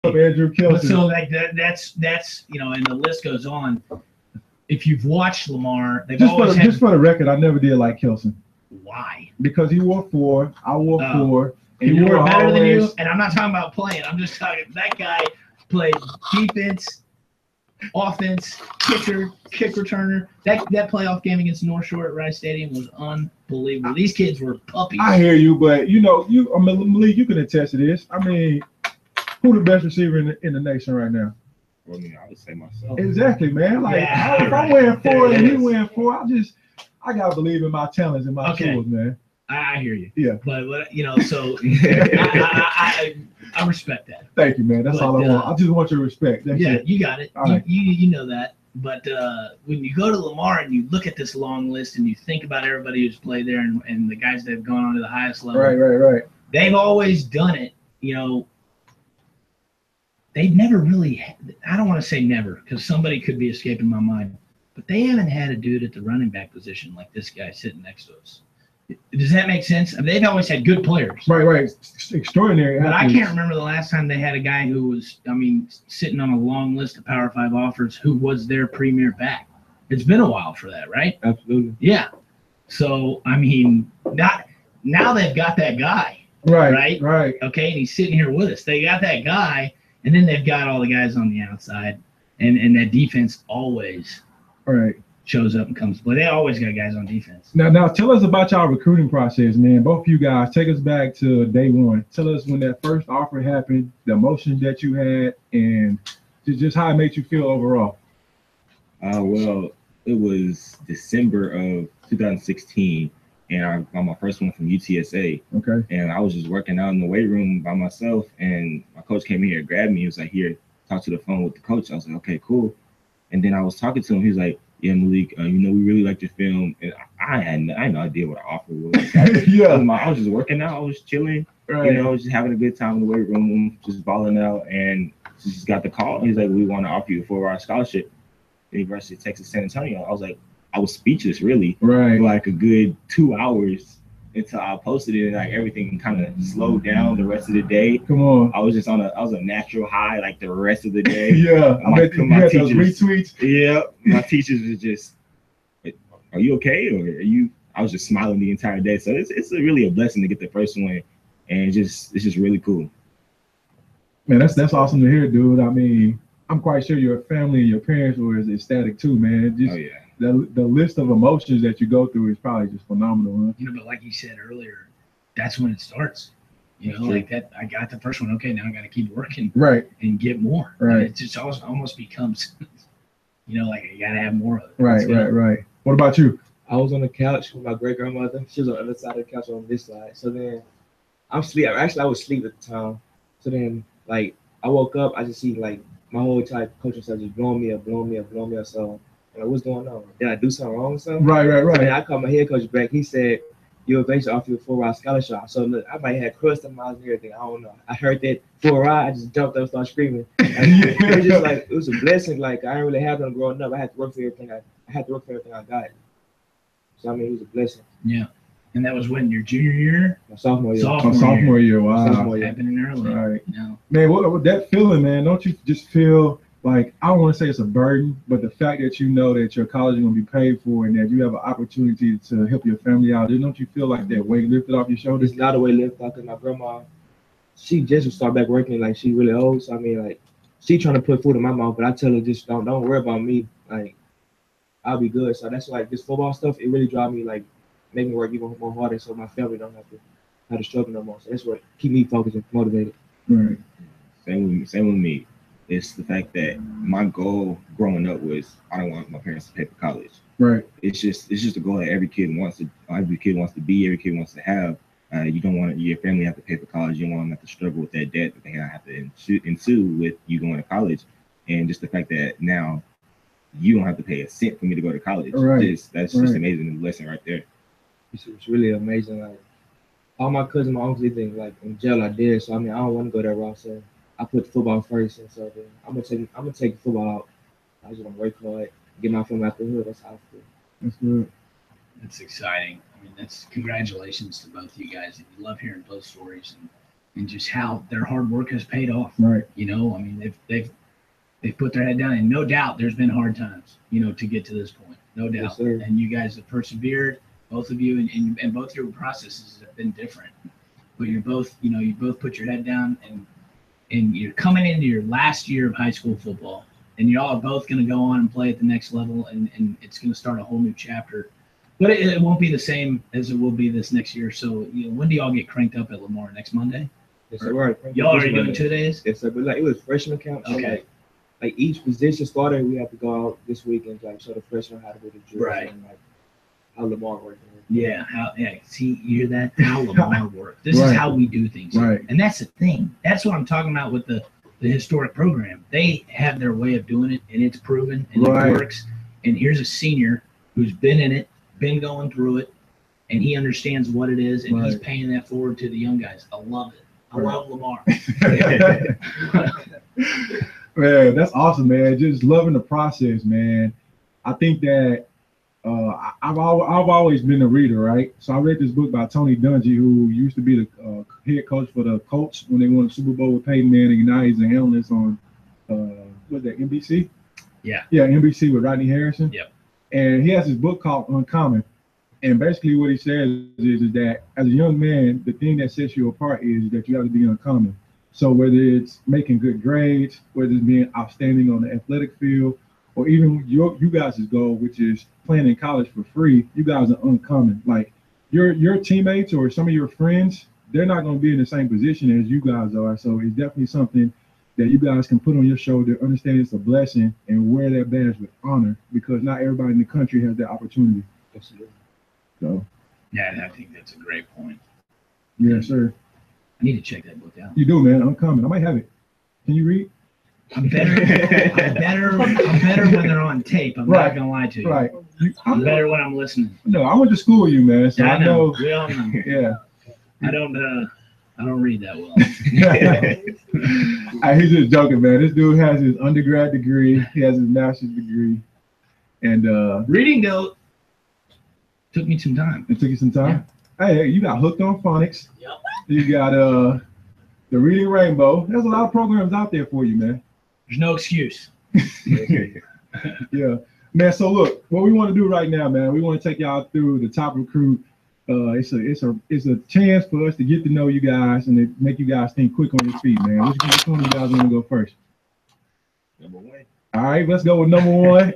Andrew Kelson. So like that's and the list goes on. If you've watched Lamar, they've always just for the record, I never did like Kelson. Why? Because he wore 4, I wore 4. And you were better than you. And I'm not talking about playing. I'm just talking that guy played defense, offense, kick returner. That playoff game against North Shore at Rice Stadium was unbelievable. These kids were puppies. I hear you, but Malik, you can attest to this. I mean, who the best receiver in the nation right now? Well, I would say myself. Exactly, man. Like if I'm wearing 4 and he wearing 4, I gotta believe in my talents and my tools, man. I hear you. Yeah. But so I respect that. Thank you, man. That's all I want. I just want your respect. That's it. You got it. You know that. But when you go to Lamar and you look at this long list and you think about everybody who's played there and the guys that have gone on to the highest level, right. They've always done it. They've never really. I don't want to say never because somebody could be escaping my mind, but they haven't had a dude at the running back position like this guy sitting next to us. Does that make sense? I mean, they've always had good players. Right. Extraordinary. But I can't remember the last time they had a guy who was, sitting on a long list of Power 5 offers who was their premier back. It's been a while for that, right? Absolutely. Yeah. So, now they've got that guy. Right. Okay, and he's sitting here with us. They got that guy, and then they've got all the guys on the outside, and that defense always shows up and comes to play. They always got guys on defense. Now tell us about y'all recruiting process, man. Both of you guys, take us back to day one. Tell us when that first offer happened, the emotions that you had, and just how it made you feel overall. Well, it was December of 2016, and I'm my first one from UTSA. Okay. And I was just working out in the weight room by myself, and my coach came in here and grabbed me. He was like, "Here, talk to the phone with the coach." I was like, "Okay, cool." And then I was talking to him. He was like, "Yeah, Malik, we really liked your film." And I had no idea what an offer was. I was just working out. I was chilling. Just having a good time in the weight room, just balling out. And just got the call. He's like, "We want to offer you a 4-hour scholarship, University of Texas San Antonio." I was speechless, really, for like a good 2 hours until I posted it, and like everything kind of slowed down the rest of the day. Come on. I was just I was a natural high like the rest of the day. My teachers, those retweets. Yeah, my teachers were just, "Are you okay?" Or "Are you?" I was just smiling the entire day. So it's really a blessing to get the first one, and it's just really cool. Man, that's awesome to hear, dude. I mean, I'm quite sure your family and your parents were ecstatic too, man. The list of emotions that you go through is probably just phenomenal, huh? But like you said earlier, that's when it starts. Like that. I got the first one. Okay, now I got to keep working, and get more. Right. And it just almost becomes, like you got to have more of it. Right. What about you? I was on the couch with my great grandmother. She was on the other side of the couch on this side. So then I'm asleep. Actually, I was asleep at the time. So then, like, I woke up. I just see like my whole entire coaching staff just blowing me up. So. Like, what's going on? Did I do something wrong or something? Right. So then I called my head coach back. He said, "You'll eventually offer you a 4-hour scholarship." So look, I might have crust in my eyes and everything. I don't know. I heard that 4-hour, I just jumped up and started screaming. It was just like, it was a blessing. Like, I didn't really have them growing up. I had to work for everything I got. So it was a blessing. Yeah. And that was when, your junior year? My sophomore year. Sophomore year. Wow. Happening early. Right. Man, what that feeling, man? Don't you just feel like, I don't want to say it's a burden, but the fact that you know that your college is going to be paid for and that you have an opportunity to help your family out, don't you feel like that weight lifted off your shoulders? It's not a weight lifted off, because my grandma, she just started back working, like, she really old. So, like, she trying to put food in my mouth, but I tell her, just don't worry about me. Like, I'll be good. So that's like, this football stuff, it really drives me, like, make me work even more harder so my family don't have to struggle no more. So that's what keep me focused and motivated. Right. Same with me. It's the fact that my goal growing up was, I don't want my parents to pay for college. Right. It's just a goal that every kid wants to be, every kid wants to have. You don't want your family to have to pay for college. You don't want them to have to struggle with that debt that they have to ensue with you going to college. And just the fact that now you don't have to pay a cent for me to go to college. Right. That's just amazing lesson right there. It's really amazing. Like, all my cousins, my uncles, everything, like, in jail I did. So I don't want to go that route. So I put football first, and so then I'm gonna take football out. I just want to work for it, get my family out the hood. That's how I feel. That's good. That's exciting. That's congratulations to both you guys. You love hearing both stories, and and just how their hard work has paid off. Right. You know, I mean, they've put their head down, and no doubt there's been hard times, you know, to get to this point. No doubt. Yes, and you guys have persevered, both of you, and both your processes have been different. But you're both, you know, you both put your head down, and you're coming into your last year of high school football, and y'all are both going to go on and play at the next level, and it's going to start a whole new chapter. But it won't be the same as it will be this next year. So, you know, when do y'all get cranked up at Lamar? Next Monday? Yes, sir. Right. Y'all already doing 2 days? Yes, sir. But like it was freshman camp. So Okay. like each position starter, we have to go out this week and like show the freshmen how to do the drills Right. and like how Lamar working. Yeah, see, you hear that? How Lamar work. This is how we do things. Right. And that's the thing. That's what I'm talking about with the historic program. They have their way of doing it, and it's proven, and Right. it works. And here's a senior who's been in it, been going through it, and he understands what it is, and he's Right. paying that forward to the young guys. I love it. I love Lamar. Man, that's awesome, man. Just loving the process, man. I think that I've always been a reader, right? So I read this book by Tony Dungy, who used to be the head coach for the Colts when they won the Super Bowl with Peyton Manning. Now he's an analyst on what's that, NBC? Yeah, NBC with Rodney Harrison. Yep. And he has this book called Uncommon. And basically what he says is that as a young man, the thing that sets you apart is that you have to be uncommon. So whether it's making good grades, whether it's being outstanding on the athletic field, or even you guys' goal, which is playing in college for free, you guys are uncommon. Like your teammates or some of your friends, they're not going to be in the same position as you guys are. So it's definitely something that you guys can put on your shoulder, understand it's a blessing, and wear that badge with honor, because not everybody in the country has that opportunity. Absolutely. So yeah, I think that's a great point. yes, sir. I need to check that book out. You do, man. Uncommon. I might have it. Can you read? I'm better when they're on tape. I'm not gonna lie to you. Right. I'm better when I'm listening. No, I went to school with you, man. So Yeah, I know. We all know. Yeah. I don't read that well. He's just joking, man. This dude has his undergrad degree. He has his master's degree. And Reading though took me some time. it took you some time. Hey, you got hooked on phonics. Yep. You got the Reading Rainbow. There's a lot of programs out there for you, man. There's no excuse. Yeah, man. So look, what we want to do right now, man, we want to take y'all through the top recruit. It's a chance for us to get to know you guys and to make you guys think quick on your feet, man. Which one of you guys want to go first? Number one. All right, let's go with number one.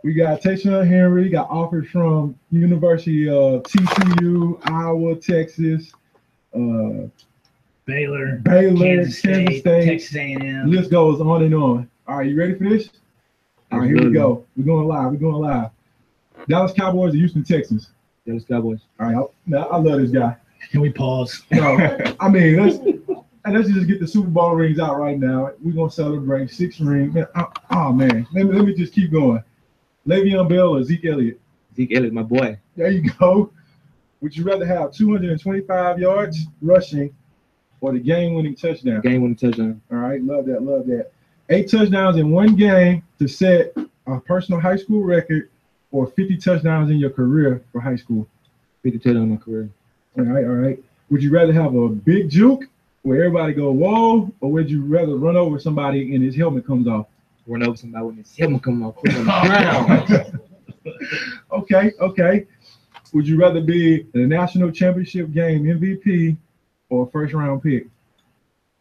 We got Tayshaun Henry, got offers from University of TCU, Iowa, Texas, Baylor, Kansas State, Texas A&M. List goes on and on. All right, you ready for this? All right, here we go. We're going live. Dallas Cowboys and Houston Texans. Dallas Cowboys. All right, I love this guy. Can we pause? No, I mean, let's just get the Super Bowl rings out right now. We're going to celebrate 6 rings. Man, man, let me just keep going. Le'Veon Bell or Zeke Elliott? Zeke Elliott, my boy. There you go. Would you rather have 225 yards rushing or the game-winning touchdown? Game-winning touchdown. All right, love that. 8 touchdowns in one game to set a personal high school record, or 50 touchdowns in your career for high school. 50 touchdowns in my career. All right. Would you rather have a big juke where everybody go, whoa, or would you rather run over somebody and his helmet comes off? Run over somebody when his helmet comes off. Put him on the ground. Okay. Would you rather be the national championship game MVP or first round pick?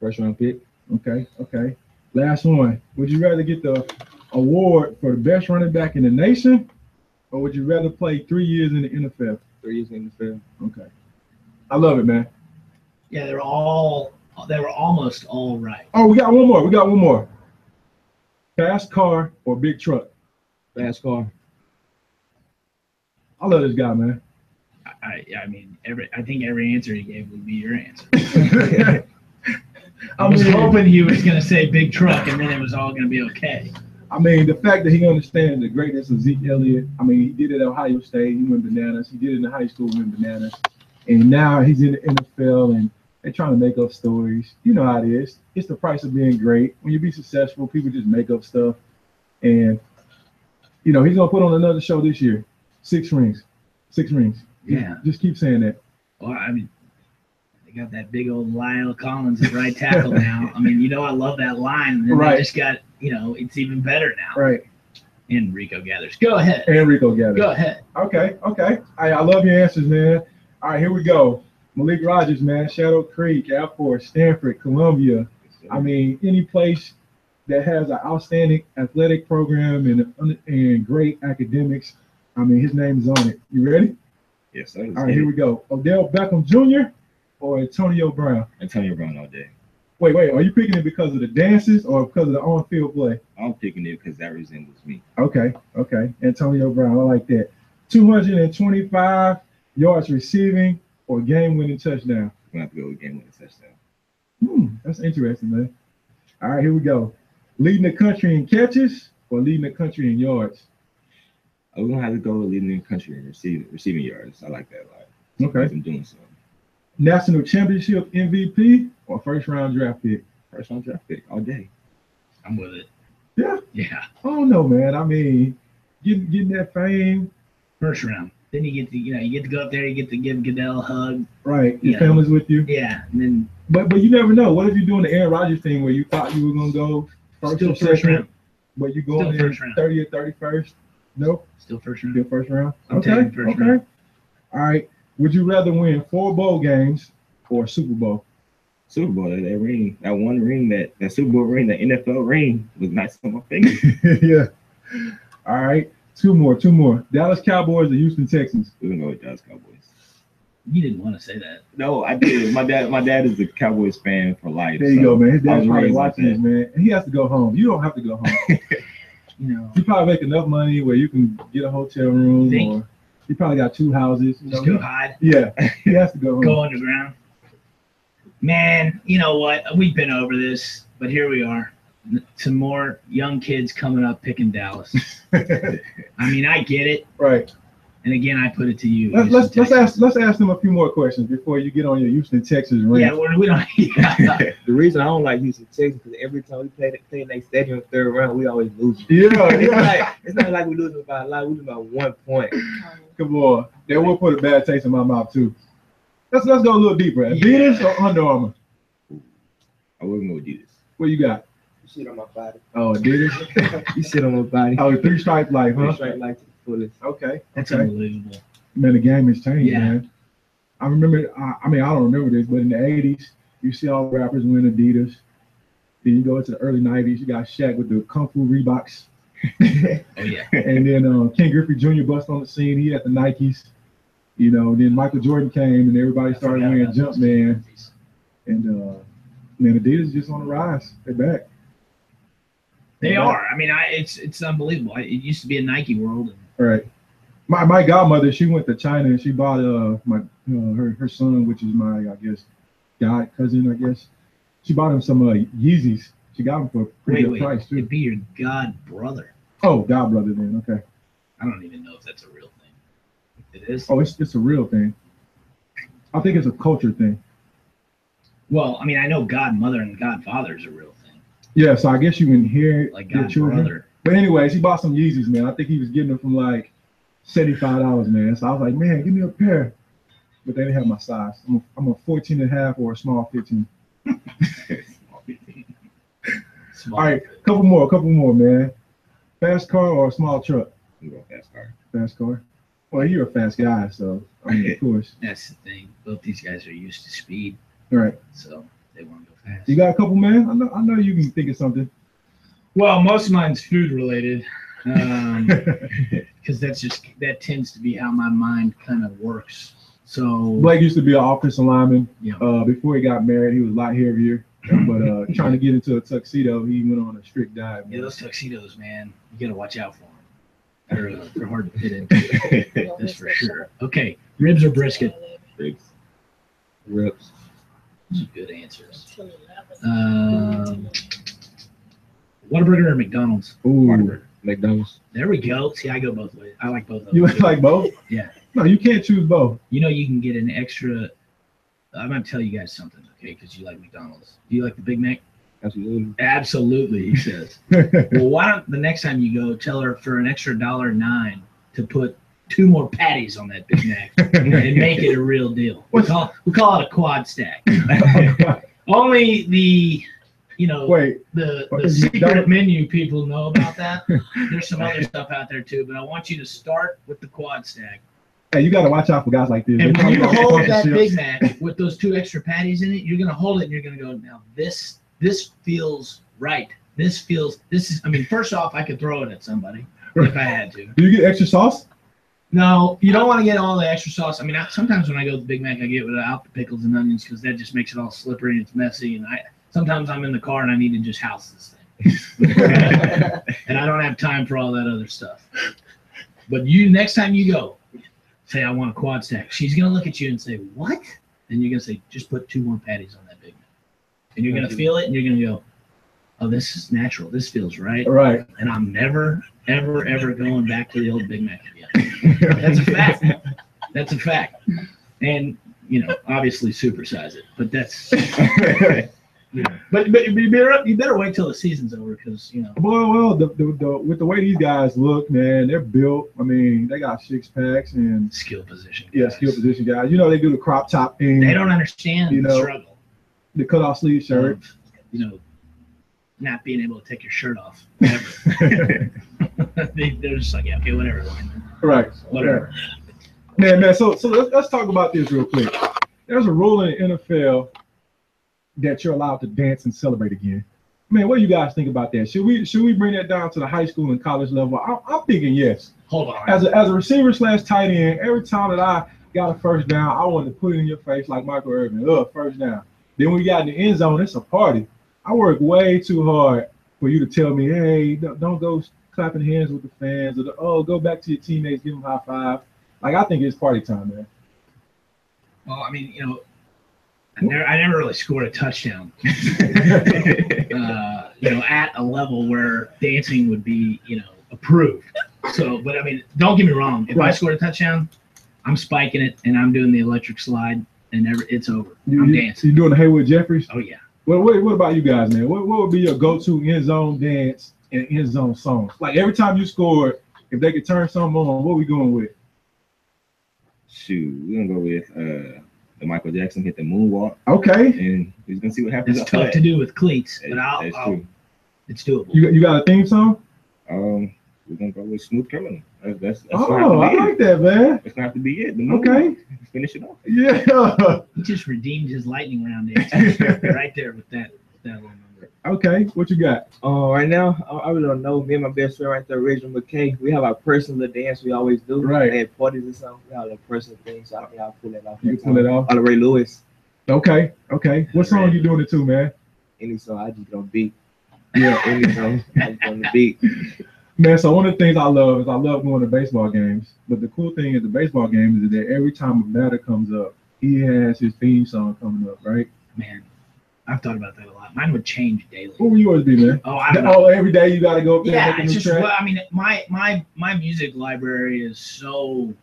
First round pick. Okay. Last one. Would you rather get the award for the best running back in the nation, or would you rather play 3 years in the NFL? 3 years in the NFL. Okay. I love it, man. Yeah, they were almost all right. Oh, we got one more. Fast car or big truck? Fast car. I love this guy, man. I mean, I think every answer he gave would be your answer. I I was mean, hoping he was going to say big truck, and then it was all going to be okay. I mean, the fact that he understands the greatness of Zeke Elliott. I mean, he did it at Ohio State. He went bananas. He did it in high school, went bananas. And now he's in the NFL, and they're trying to make up stories. You know how it is. It's the price of being great. When you be successful, people just make up stuff. And, he's going to put on another show this year. 6 rings. 6 rings. Yeah. Just keep saying that. Well, I mean, the They got that big old Lyle Collins at right tackle now. I mean, I love that line. And then they just got, it's even better now. Right. And Rico Gathers. Go ahead. And Rico Gathers. Go ahead. Okay. I love your answers, man. All right, here we go. Malik Rogers, man. Shadow Creek, Air Force, Stanford, Columbia. I mean, any place that has an outstanding athletic program and great academics. I mean, his name's on it. You ready? Yes, sir. All right, here we go. Odell Beckham Jr. or Antonio Brown? Antonio Brown all day. Wait. Are you picking it because of the dances or because of the on-field play? I'm picking it because that resembles me. Okay. Antonio Brown, I like that. 225 yards receiving or game-winning touchdown? I'm going to have to go with game-winning touchdown. That's interesting, man. All right, here we go. Leading the country in catches or leading the country in yards? We're going to have to go with leading the country in receiving yards. I like that a lot. Okay. I'm doing so. National championship MVP or first-round draft pick? First-round draft pick all day. I'm with it. Yeah. Yeah. I don't know, man. I mean, getting that fame. First round. Then you get to go up there. You get to give Goodell a hug. Right. Your family's with you. Yeah. And then. But you never know. What if you're doing the Aaron Rodgers thing where you thought you were gonna go first round, but you going in 30th, 31st? No. Still first round. Still first round. I'm taking first round. All right. Would you rather win 4 bowl games or Super Bowl? Super Bowl, that ring, that one ring, that Super Bowl ring, the NFL ring was nice on my finger. Yeah. All right. Two more. Dallas Cowboys or Houston Texans? We're gonna go with Dallas Cowboys. You didn't want to say that. No, I did. My dad is a Cowboys fan for life. There you go, man. His dad's probably watching this, man. He has to go home. You don't have to go home. You probably make enough money where you can get a hotel room, or you probably got 2 houses. Just go hide. Yeah, he has to go home. Go underground. Man, you know what? We've been over this, but here we are. Some more young kids coming up picking Dallas. I mean, I get it. Right. And again, I put it to you. Let's ask them a few more questions before you get on your Houston Texas ring. Yeah, we don't. Yeah. The reason I don't like Houston Texas because every time we play in their stadium third round, we always lose. Yeah. It's not like we lose by a lot. We lose by 1 point. Come on, that will put a bad taste in my mouth too. Let's go a little deeper. Adidas or Under Armour? I wouldn't go with Adidas. What you got? You sit on my body. Oh, Adidas. You sit on my body. Oh, 3 stripe life, huh? 3 stripe life to the fullest. Okay. That's unbelievable. Man, the game has changed, man. I remember. I don't remember this, but in the '80s, you see all the rappers wearing Adidas. Then you go into the early '90s, you got Shaq with the Kung Fu Reeboks. Oh yeah. And then Ken Griffey Jr. bust on the scene. He had the Nikes. Then Michael Jordan came and everybody started wearing Jumpman. And man, Adidas just on the rise. They're back. They are. I mean, it's unbelievable. It used to be a Nike world. Right. My godmother, she went to China and she bought her son, which is my god cousin, I guess. She bought him some Yeezys. She got them for a pretty good price too. It'd be your god brother. Oh, god brother then. Okay. I don't even know if that's a real thing. It is. Oh, it's a real thing. I think it's a culture thing. Well, I mean, I know godmother and godfather is a real thing. Yeah, so I guess you can hear like your children. Brother. But anyways, he bought some Yeezys, man. I think he was getting them from like $75, man. So I was like, man, give me a pair. But they didn't have my size. I'm a 14 and a half or a small 15. All right, couple more, man. Fast car or a small truck? I'm going fast car. Fast car. Well, you're a fast guy, so I mean, of course. That's the thing. Both these guys are used to speed. Right. So they want to go fast. You got a couple, man? I know you can think of something. Well, most of mine's food related. Because that tends to be how my mind kind of works. So Blake used to be an offensive lineman. Yeah. Before he got married, he was a lot heavier. But trying to get into a tuxedo, he went on a strict diet. Yeah, those tuxedos, man, you gotta watch out for them. They're hard to fit into. That's for sure. Okay, ribs or brisket? Ribs. Ribs. Those are good answers. Whataburger or McDonald's? Ooh, Whataburger. McDonald's. There we go. See, I go both ways. I like both of them. You like both? Yeah. No, you can't choose both. You can get an extra. I'm gonna tell you guys something, okay? Because you like McDonald's. Do you like the Big Mac? Absolutely. Absolutely, he says. Well, why don't the next time you go, tell her for an extra $1.09 to put 2 more patties on that Big Mac and make it a real deal. We call it a quad stack. Only the the secret menu people know about that. There's some other stuff out there too, but I want you to start with the quad stack. Hey, you got to watch out for guys like this. And when you hold that Big Mac with those 2 extra patties in it, you're gonna hold it and you're gonna go, now this feels right. This is. I mean, first off, I could throw it at somebody if I had to. Do you get extra sauce? No, you don't want to get all the extra sauce. I mean, sometimes when I go to the Big Mac, I get without the pickles and onions because that just makes it all slippery and it's messy. And sometimes I'm in the car and I need to just house this thing, and I don't have time for all that other stuff. But next time you go, say I want a quad stack. She's gonna look at you and say, "What?" And you're gonna say, "Just put 2 more patties on that Big Mac." And you're gonna feel it, and you're gonna go, "Oh, this is natural. This feels right." Right. And I'm never, ever, ever going back to the old Big Mac again. That's a fact. That's a fact. And obviously supersize it, but that's. But you better wait till the season's over because Well, with the way these guys look, man, they're built. I mean, they got 6-packs and skill position. Yeah, skill position guys. They do the crop top thing. They don't understand the struggle. The cut off sleeve shirt. Not being able to take your shirt off. Ever. They're just like, yeah, okay, whatever. Right. Whatever. Yeah. Man. So let's talk about this real quick. There's a rule in the NFL that you're allowed to dance and celebrate again. Man, what do you guys think about that? Should we bring that down to the high school and college level? I'm thinking yes. Hold on. As a receiver / tight end, every time that I got a first down, I wanted to put it in your face like Michael Irvin. First down. Then when we got in the end zone, it's a party. I work way too hard for you to tell me, hey, don't go clapping hands with the fans, or go back to your teammates, give them a high five. Like, I think it's party time, man. Well, I mean, I never really scored a touchdown, at a level where dancing would be, approved. So, but I mean, don't get me wrong. If I scored a touchdown, I'm spiking it and I'm doing the electric slide and it's over. I'm dancing. You doing the Haywood Jeffries? Oh yeah. Well, what about you guys, man? What would be your go-to end zone dance and end zone songs? Like every time you scored, if they could turn something on, what are we going with? Shoot, we're gonna go with the Michael Jackson hit the moonwalk. Okay. And he's gonna see what happens. It's tough to do with cleats, but it's doable. You got a theme song? We're gonna go with Smooth Criminal. That's I like that, man. It's gonna have to be it. Okay. Finish it off. Yeah. He just redeemed his lightning round dance right there with that little number. Okay. What you got? Right now, I really don't know. Me and my best friend right there, Reginald McKay, we have our personal dance we always do. Right. At parties or something. We have a personal thing, so I'll pull that off. You pull it off? On Ray Lewis. Okay. What song you doing it to, man? Any song, I just don't beat. Yeah. Any song, I just on the beat. Man, so one of the things I love going to baseball games. But the cool thing at the baseball games is that every time a batter comes up, he has his theme song coming up, right? Man, I've thought about that a lot. Mine would change daily. What would yours be, man? Oh, I don't know. Every day you got to go up there. Yeah, it's just. Well, I mean, my music library is so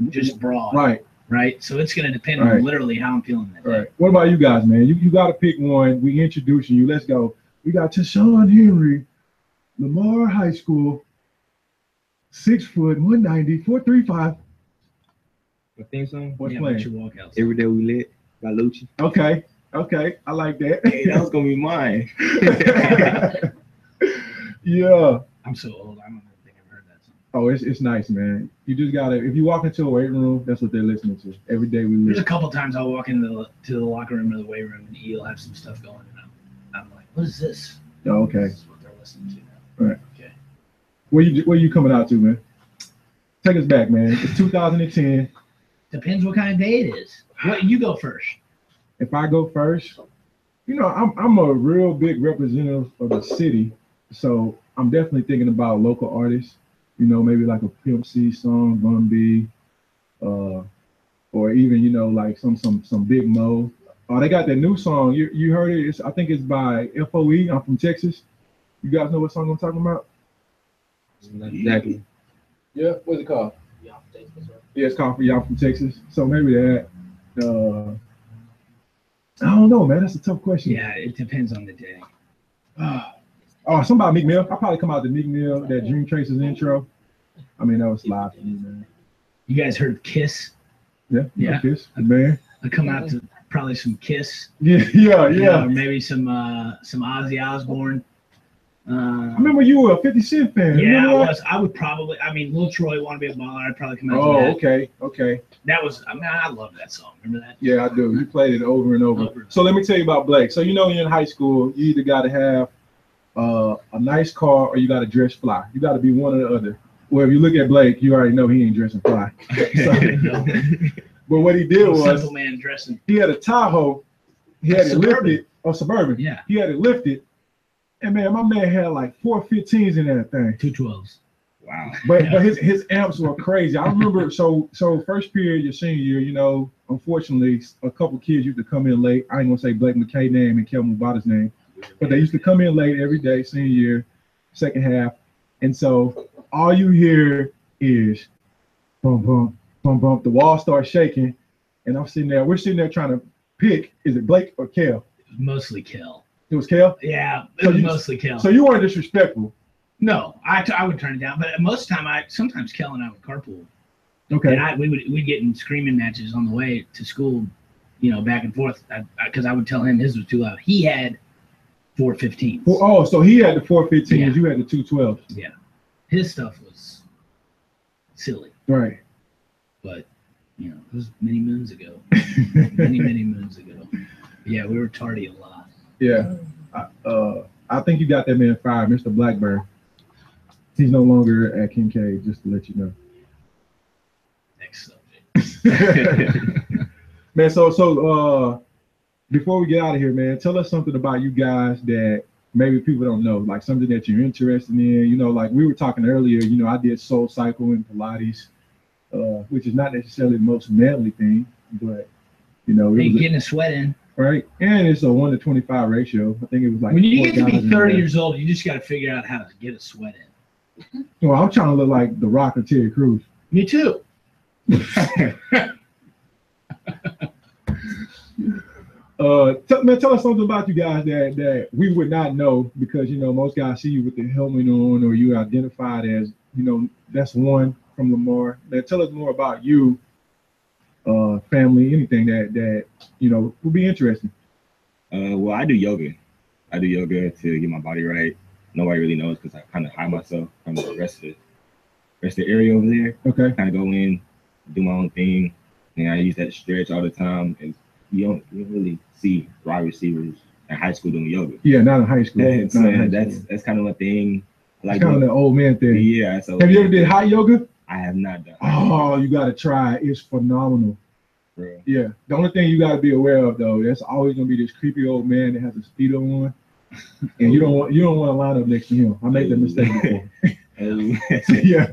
just broad. Right. Right. So it's going to depend on literally how I'm feeling that day. Right. What about you guys, man? You got to pick one. We introducing you. Let's go. We got Tashawn Henry. Lamar High School, 6 foot, 190, 435. My theme song? What's playing? playing? Walkouts. Every Day We Lit by Lucci. Okay, I like that. Hey, that was gonna be mine. Yeah. I'm so old. I don't think I've heard that song. Oh, it's nice, man. You just gotta. If you walk into a weight room, that's what they're listening to. Every Day We There's Live. a couple times I'll walk into the locker room or the weight room and he'll have some stuff going, and I'm like, what is this? Oh, okay. This is what they're listening to now. Right. Okay. Where you coming out to, man? Take us back, man. It's 2010. Depends what kind of day it is. You go first. If I go first, I'm a real big representative of the city, so I'm definitely thinking about local artists. Maybe like a Pimp C song, Bun B, or even like some Big Mo. Oh, they got that new song. You heard it? I think it's by FOE. I'm from Texas. You guys know what song I'm talking about? Exactly. Yeah. What's it called? Yeah, it's called For Y'all From Texas. So maybe that. I don't know, man. That's a tough question. Yeah, it depends on the day. Something about Meek Mill. I'll probably come out to Meek Mill, that Dream Tracers intro. I mean, that was live for me, man. You guys heard Kiss? Yeah. Yeah. Kiss, the band. I come out to probably some Kiss. Yeah. Or maybe some Ozzy Osbourne. I remember you were a 50 Cent fan. Yeah, I was. I would probably. I mean, Lil Troy, Want to Be a Baller. I'd probably come out to that. Okay. That was. I mean, I love that song. Remember that? Yeah, I do. You played it over and over. So let me tell you about Blake. So you're in high school, you either got to have a nice car or you got to dress fly. You got to be one or the other. Well, if you look at Blake, you already know he ain't dressing fly. But what he did was simple man dressing. He had a Tahoe. He had it lifted. Suburban. Yeah. He had it lifted. And man, my man had like 4 15s in that thing. 2 12s. Wow. But his amps were crazy. I remember so first period your senior year, unfortunately a couple kids used to come in late. I ain't gonna say Blake McKay name and Kelvin Mubata's name, but they used to come in late every day, senior year, second half. And so all you hear is bum bum bum bum. The wall starts shaking, and we're sitting there trying to pick, is it Blake or Kel? It was mostly Kel. It was Kel? Yeah, it was mostly Kel. So you weren't disrespectful. No, I would turn it down, but most of the time, sometimes Kel and I would carpool. Okay. And we'd get in screaming matches on the way to school, back and forth, because I would tell him his was too loud. He had 4 15s. Oh, so he had the 4 15s, Yeah. You had the 2 12s. Yeah, his stuff was silly. Right. But it was many moons ago. many moons ago. Yeah, we were tardy a lot. Yeah. I think you got that man fired, Mr. Blackburn. He's no longer at Kincaid, just to let you know. Next subject. Man, so before we get out of here, man, tell us something about you guys that maybe people don't know, like something that you're interested in. Like we were talking earlier, I did Soul Cycle and Pilates, which is not necessarily the most manly thing, but getting a sweat in. Right, and it's a 1 to 25 ratio. I think it was like when you get to be 30 years old, you just got to figure out how to get a sweat in. Well, I'm trying to look like The Rock or Terry Crews. Me too. Tell us something about you guys that we would not know, because most guys see you with the helmet on, or you identified as that's one from Lamar. Tell us more about you. Family, anything that would be interesting. Well, I do yoga. To get my body right. Nobody really knows because I kind of hide myself from the rest of the area over there. Okay. Kind of go in, do my own thing, and I use that stretch all the time. And you don't really see wide receivers in high school doing yoga. Yeah, not in high school. That's kind of my thing. I like kind of the old man thing. Yeah. So have you ever did hot yoga? I have not done. Oh, you got to try. It's phenomenal. Bro. Yeah. The only thing you got to be aware of, though, that's always gonna be this creepy old man that has a Speedo on, and you don't want to line up next to him. I made that mistake before. Yeah.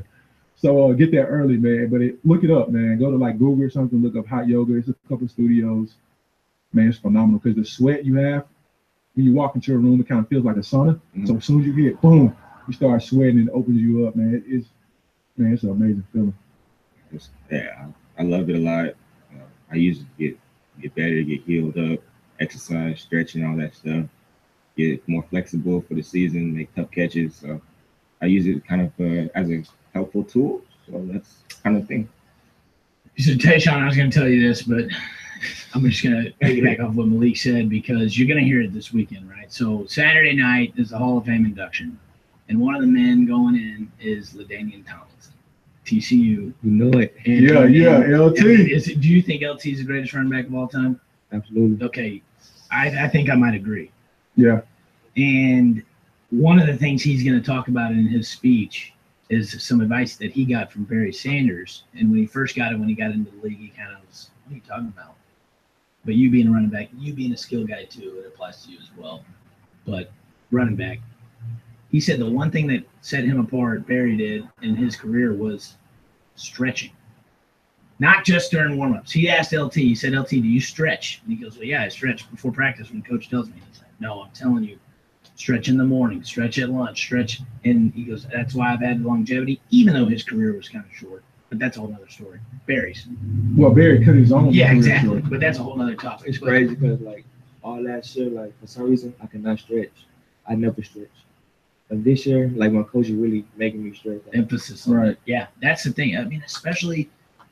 So get there early, man. But look it up, man. Go to like Google or something. Look up hot yoga. There's a couple studios. Man, it's phenomenal because the sweat you have when you walk into a room, it kind of feels like a sauna. Mm-hmm. So as soon as you hit, boom, you start sweating and it opens you up, man. It's an amazing feeling. Yeah, I love it a lot. I usually get better, get healed up, exercise, stretching, all that stuff. Get more flexible for the season, make tough catches. So I use it kind of as a helpful tool. So that's kind of thing. So Tayshawn, I was going to tell you this, but I'm just going to piggyback off what Malik said, because you're going to hear it this weekend, right? So Saturday night is the Hall of Fame induction, and one of the men going in is LaDainian Tomlinson. TCU. You know it. LT. Do you think LT is the greatest running back of all time? Absolutely. Okay. I think I might agree. Yeah. And one of the things he's going to talk about in his speech is some advice that he got from Barry Sanders. And when he first got it, when he got into the league, he kind of was, what are you talking about? But you being a running back, you being a skill guy too, it applies to you as well. But running back, he said the one thing that set him apart, Barry did, in his career was stretching. Not just during warm-ups. He asked LT, he said, LT, do you stretch? And he goes, well, yeah, I stretch before practice when coach tells me. He's like, no, I'm telling you, stretch in the morning, stretch at lunch, stretch. And he goes, that's why I've had longevity, even though his career was kind of short. But that's a whole other story. Barry's. Well, Barry cut his own. Yeah, exactly. Short. But that's a whole other topic. It's crazy because, like, all last year, like, for some reason, I cannot stretch. I never stretch. But this year, like, my coach is really making me stretch. Emphasis on it. Yeah, that's the thing. I mean, especially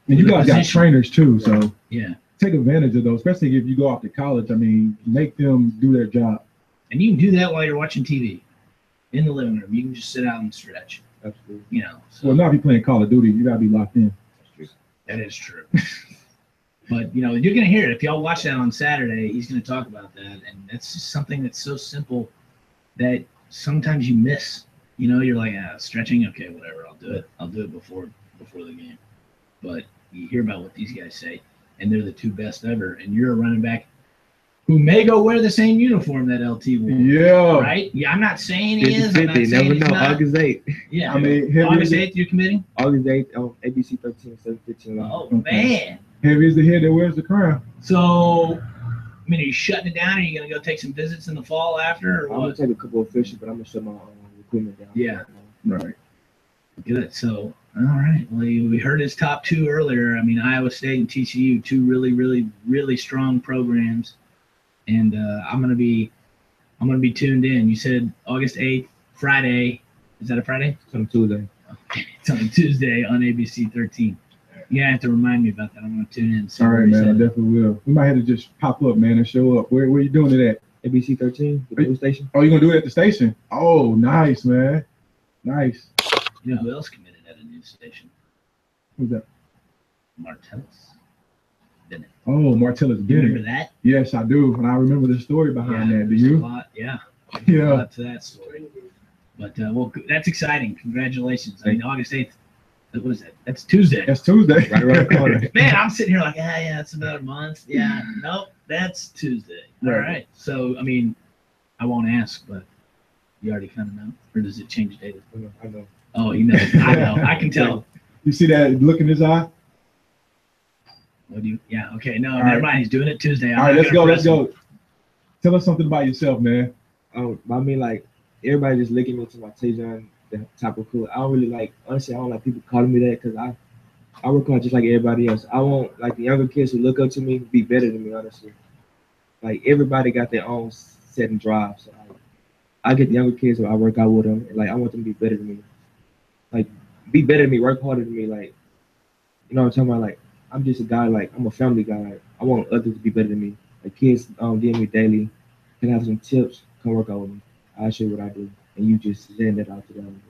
And you guys got trainers too, so yeah, take advantage of those, especially if you go off to college. I mean, make them do their job. And you can do that while you're watching TV in the living room. You can just sit out and stretch. Absolutely. You know. So, Well, not if you're playing Call of Duty, you gotta be locked in. that is true. But you know, you're gonna hear it if y'all watch that on Saturday. He's gonna talk about that, and that's just something that's so simple that sometimes you miss. You know, you're like, stretching, okay, whatever, I'll do it. I'll do it before the game. But you hear about what these guys say, and they're the two best ever, and you're a running back who may go wear the same uniform that LT wore. Yeah. Right? Yeah, I'm not saying he is. I'm not You saying never he's know. not. August 8th. Yeah. I mean, August 8th, you're committing? August 8th on ABC 13, 7:15. Oh, man. Heavy is the head that wears the crown. So, I mean, are you shutting it down? Are you going to go take some visits in the fall after? Or I'm what? gonna take a couple of fishes, but I'm gonna shut my recruitment down. Yeah. Right. Good. So, all right. Well, we heard his top two earlier. I mean, Iowa State and TCU, two really, really, really strong programs. And I'm gonna be tuned in. You said August 8th, Friday. Is that a Friday? It's on Tuesday. Okay. It's on a Tuesday on ABC 13. You have to remind me about that. I'm gonna tune in. All right, man. I definitely will. We might have to just pop up, man, and show up. Where you doing it at? ABC 13, the news station. Oh, you gonna do it at the station? Oh, nice, man. Nice. You know who else committed at a news station? Who's that? Martellus. Didn't it? Oh, Martellus You remember Bennett. that? Yes, I do. And I remember the story behind that. Do there's you? A lot, yeah. Yeah. A lot to that story. But well, that's exciting. Congratulations. I mean, August 8th. What is that? That's Tuesday. That's Tuesday. Right around the corner. Man, I'm sitting here like, yeah, it's about a month. Yeah, nope, that's Tuesday. All right. So, I mean, I won't ask, but you already kind of know, or does it change daily? I know. Oh, you know, I know, I can tell. You see that look in his eye? What do you? Yeah. Okay. No, All never right. mind. He's doing it Tuesday. All right, let's go. Let's go. Tell us something about yourself, man. I mean, like, everybody just looking me to my Tajon, the top recruit. I don't really like, honestly, I don't like people calling me that because I work hard just like everybody else. I want, like, the younger kids who look up to me be better than me, honestly. Like, everybody got their own set and drive. So, like, I get the younger kids who I work out with them. And, like, I want them to be better than me. Like, be better than me, work harder than me. Like, you know what I'm talking about? Like, I'm just a guy, like, I'm a family guy. Like, I want others to be better than me. Like, kids give me daily. Can I have some tips? Come work out with me. I'll show you what I do. And you just send that out to them.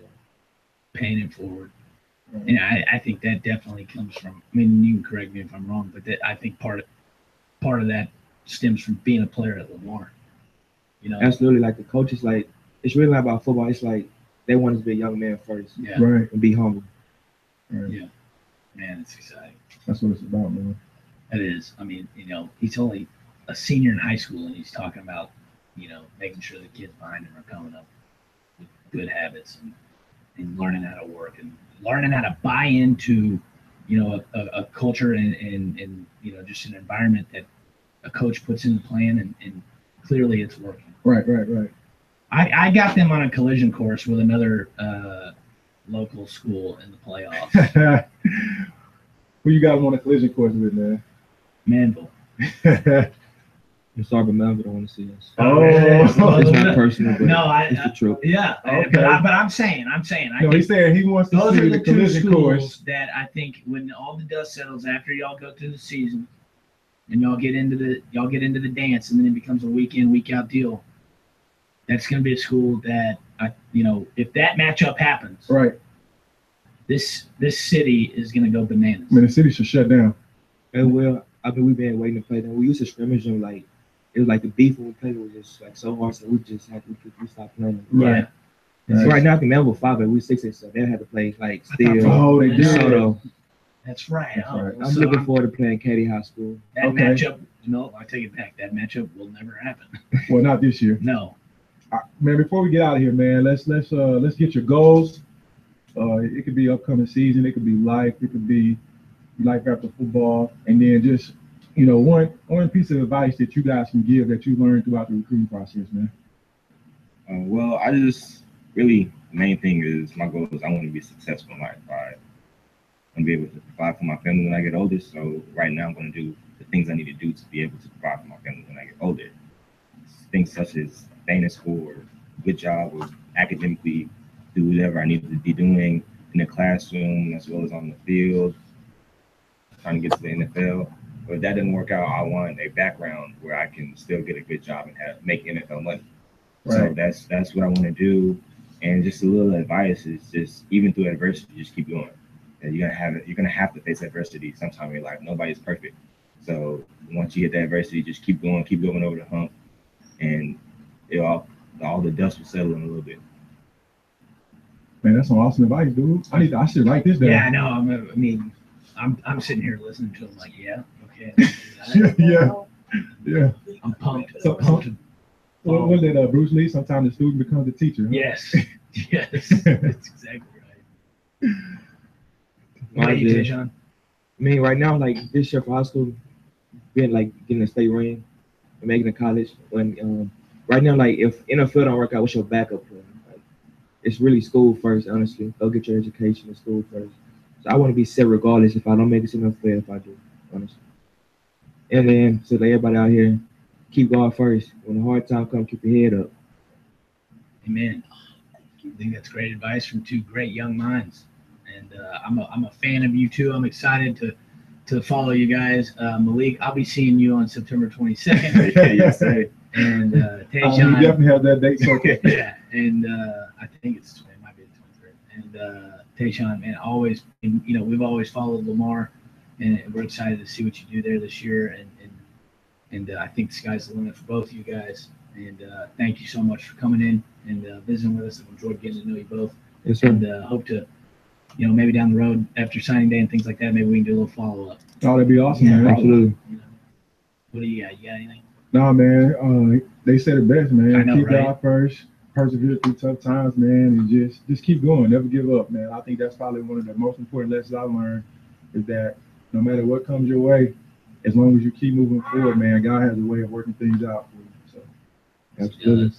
Paying it forward. And I think that definitely comes from, I mean, you can correct me if I'm wrong, but I think part of that stems from being a player at Lamar. You know? Absolutely. Like, the coaches, like, it's really not about football. It's like they want us to be a young man first. Yeah. Right. And be humble. Right. Yeah. Man, it's exciting. That's what it's about, man. It is. I mean, you know, he's only a senior in high school, and he's talking about, you know, making sure the kids behind him are coming up with good habits and learning how to work and learning how to buy into, you know, a culture and you know, just an environment that a coach puts in the plan, and clearly it's working. Right. I got them on a collision course with another local school in the playoffs. Who you got him on a collision course with, man? Manville. I'm sorry, but Melvin don't want to see us. Oh. It's not personal, but No, it's the truth. Yeah, Okay. but I'm saying. I No, think he's saying he wants to those see are the the two collision schools course. that I think when all the dust settles after y'all go through the season and y'all get into the dance, and then it becomes a week in, week out deal. That's going to be a school that if that matchup happens, Right. this city is going to go bananas. I mean, the city should shut down. And well, I mean, we've been waiting to play them. We used to scrimmage them, like, it was like the beef when we played was just like so hard, so we just had to stop playing. Yeah. So right now, I think Melville 5, but we 6 so they had to play like still. Oh, they did. So That's right. That's right. I'm looking forward to playing Katy High School. That Okay. matchup. No, I take it back. That matchup will never happen. Well, not this year. No. Man, before we get out of here, man, let's get your goals. It could be upcoming season. It could be life. It could be life after football. And then just, one piece of advice that you guys can give that you learned throughout the recruiting process, man. Well, I just really, the main thing is my goal is I want to be successful in life. I want to be able to provide for my family when I get older. So right now I'm going to do the things I need to do to be able to provide for my family when I get older. Things such as staying in school or a good job or academically do whatever I need to be doing in the classroom as well as on the field. trying to get to the NFL. But if that didn't work out, I want a background where I can still get a good job and make NFL money. Right. So that's what I want to do. And just a little advice is just even through adversity, just keep going. And you're gonna have to face adversity sometime in your life. Nobody's perfect. So once you hit that adversity, just keep going over the hump, and all the dust will settle in a little bit. Man, that's some awesome advice, dude. I should write this down. Yeah, I know. I'm sitting here listening to him like, yeah, okay. Yeah. I'm pumped. So, what was it, Bruce Lee? Sometimes the student becomes the teacher. Huh? Yes. Yes. That's exactly right. What about you, Tayshaun? I mean, right now, like this year for high school, being like getting a state ring and making a college. When right now, like if NFL don't work out, what's your backup plan? Like, it's really school first, honestly. Go get your education in school first. So I want to be set regardless if I don't make it to NFL, if I do, honestly. And then so everybody out here, keep going first. When the hard time comes, keep your head up. Amen. I think that's great advice from two great young minds. And I'm a fan of you too. I'm excited to follow you guys. Malik, I'll be seeing you on September 22nd. Yes, sir. And You Tayshaun, definitely have that date. So yeah. And I think it might be the 23rd. And Tayshaun, man, always, we've always followed Lamar, and we're excited to see what you do there this year. And I think the sky's the limit for both of you guys. And thank you so much for coming in and visiting with us. I've enjoyed getting to know you both. Yes, sir. And hope to, maybe down the road after signing day and things like that, maybe we can do a little follow up. Oh, that'd be awesome, Yeah, man. Absolutely. What do you got? You got anything? Nah, man. They said it best, man. I know, Keep right? God first. Persevere through tough times, man, and just keep going. Never give up, man. I think that's probably one of the most important lessons I learned is that no matter what comes your way, as long as you keep moving forward, man, God has a way of working things out for you. So, Absolutely.